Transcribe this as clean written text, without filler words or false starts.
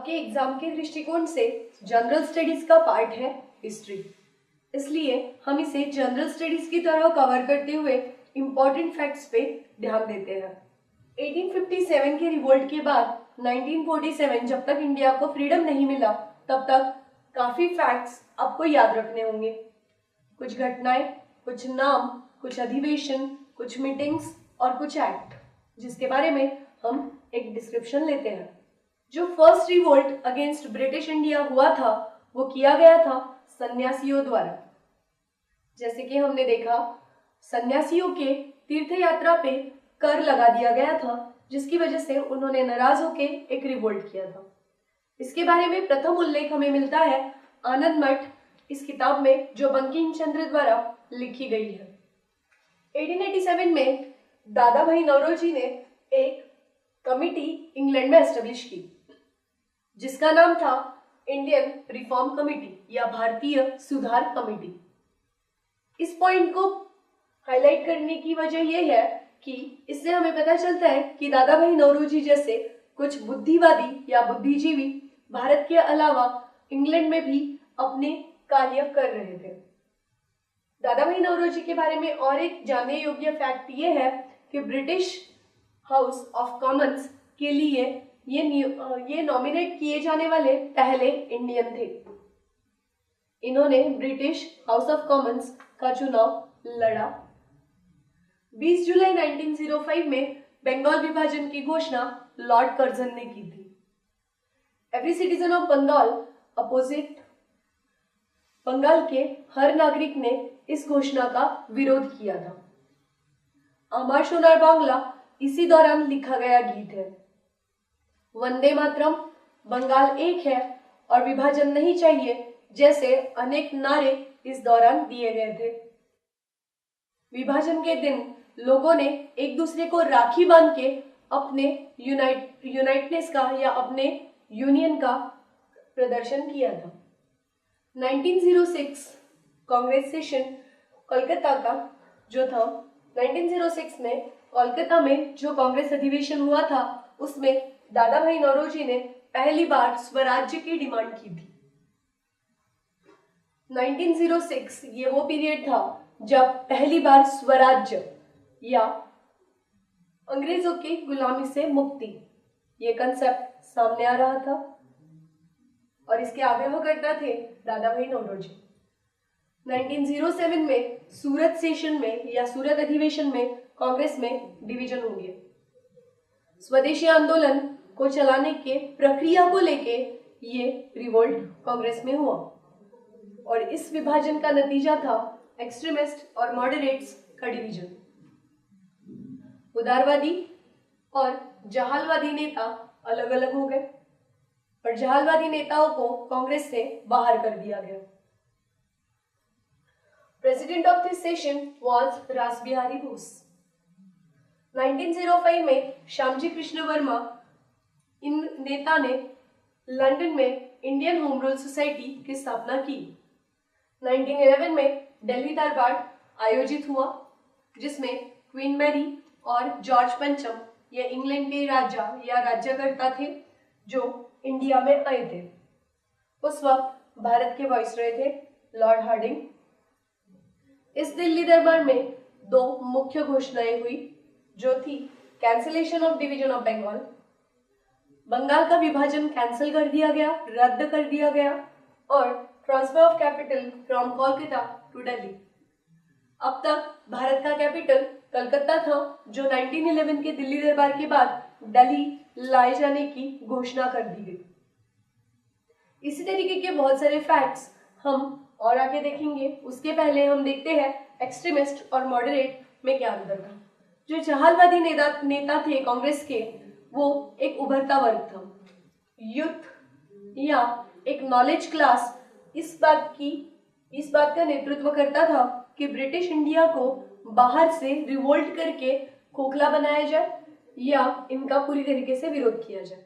आपके एग्जाम के दृष्टिकोण से जनरल स्टडीज का पार्ट है हिस्ट्री, इसलिए हम इसे जनरल स्टडीज की तरह कवर करते हुए इम्पोर्टेंट फैक्ट्स पे ध्यान देते हैं। 1857 के रिवोल्ट के बाद 1947 जब तक इंडिया को फ्रीडम नहीं मिला तब तक काफी फैक्ट्स आपको याद रखने होंगे। कुछ घटनाएं, कुछ नाम, कुछ अधिवेशन, कुछ मीटिंग्स और कुछ एक्ट, जिसके बारे में हम एक डिस्क्रिप्शन लेते हैं। जो first revolt against British India हुआ था वो किया गया था सन्यासियों द्वारा। जैसे कि हमने देखा, सन्यासियों के तीर्थ यात्रा पे कर लगा दिया गया था, जिसकी वजह से उन्होंने नाराज होकर एक रिवोल्ट किया था। इसके बारे में प्रथम उल्लेख हमें मिलता है आनंद मठ इस किताब में, जो बंकिम चंद्र द्वारा लिखी गई है। 1887 में दादा भाई नौरोजी ने एक कमिटी इंग्लैंड में एस्टेब्लिश की, जिसका नाम था इंडियन रिफॉर्म कमेटी या भारतीय सुधार कमेटी। इस पॉइंट को हाईलाइट करने की वजह यह है कि इससे हमें पता चलता है कि दादा भाई नौरोजी जैसे कुछ बुद्धिवादी या बुद्धिजीवी भारत के अलावा इंग्लैंड में भी अपने कार्य कर रहे थे। दादा भाई नौरोजी के बारे में और एक जानने योग्य फैक्ट ये है कि ब्रिटिश हाउस ऑफ कॉमन्स के लिए ये नॉमिनेट किए जाने वाले पहले इंडियन थे। इन्होंने ब्रिटिश हाउस ऑफ कॉमन्स का चुनाव लड़ा। 20 जुलाई 1905 में बंगाल विभाजन की घोषणा लॉर्ड कर्जन ने की थी। Every citizen of Bengal opposite, Bengal के हर नागरिक ने इस घोषणा का विरोध किया था। अमर सोनार बांग्ला इसी दौरान लिखा गया गीत है। वंदे मातरम, बंगाल एक है और विभाजन नहीं चाहिए जैसे अनेक नारे इस दौरान दिए गए थे। विभाजन के दिन लोगों ने एक दूसरे को राखी बांध के अपने यूनाइटनेस का या अपने यूनियन का प्रदर्शन किया था। 1906 कांग्रेस सेशन कोलकाता का जो था, 1906 में कोलकाता में जो कांग्रेस अधिवेशन हुआ था उसमें दादा भाई नौरोजी ने पहली बार स्वराज्य की डिमांड की थी। 1906 ये वो पीरियड था जब पहली बार स्वराज्य या अंग्रेजों की गुलामी से मुक्ति ये कंसेप्ट सामने आ रहा था और इसके आग्रहकर्ता थे दादा भाई नौरोजी। 1907 में सूरत सेशन में या सूरत अधिवेशन में कांग्रेस में डिवीजन हो गया। स्वदेशी आंदोलन को चलाने के प्रक्रिया को लेके ये रिवोल्ट कांग्रेस में हुआ और इस विभाजन का नतीजा था एक्सट्रीमिस्ट और मॉडरेट्स का डिवीजन। उदारवादी और जहालवादी नेता अलग अलग हो गए और जहालवादी नेताओं को कांग्रेस से बाहर कर दिया गया। President of this session was Rashbehari Bose. 1905 में श्यामजी कृष्ण वर्मा इन नेता ने लंदन में इंडियन होम रूल सोसाइटी की स्थापना की। 1911 में दिल्ली दरबार आयोजित हुआ, जिसमें क्वीन मैरी और जॉर्ज पंचम ये इंग्लैंड के राजा या राज्यकर्ता थे जो इंडिया में आए थे। उस वक्त भारत के वाइसरॉय थे लॉर्ड हार्डिंग। इस दिल्ली दरबार में दो मुख्य घोषणाएं हुई, जो थी cancellation of division of Bengal, Bengal का विभाजन कैंसिल कर दिया गया, रद्द कर दिया गया, और transfer of capital from Kolkata to Delhi. अब तक भारत का कैपिटल कलकत्ता था, जो 1911 के दिल्ली दरबार के बाद दिल्ली लाए जाने की घोषणा कर दी गई। इसी तरीके के बहुत सारे फैक्ट्स हम और आगे देखेंगे। उसके पहले हम देखते हैं एक्सट्रीमिस्ट और मॉडरेट में क्या अंतर था। जो जहालवादी नेता थे कांग्रेस के, वो एक उभरता वर्ग था। यूथ या एक नॉलेज क्लास इस बात का नेतृत्व करता था कि ब्रिटिश इंडिया को बाहर से रिवोल्ट करके खोखला बनाया जाए या इनका पूरी तरीके से विरोध किया जाए।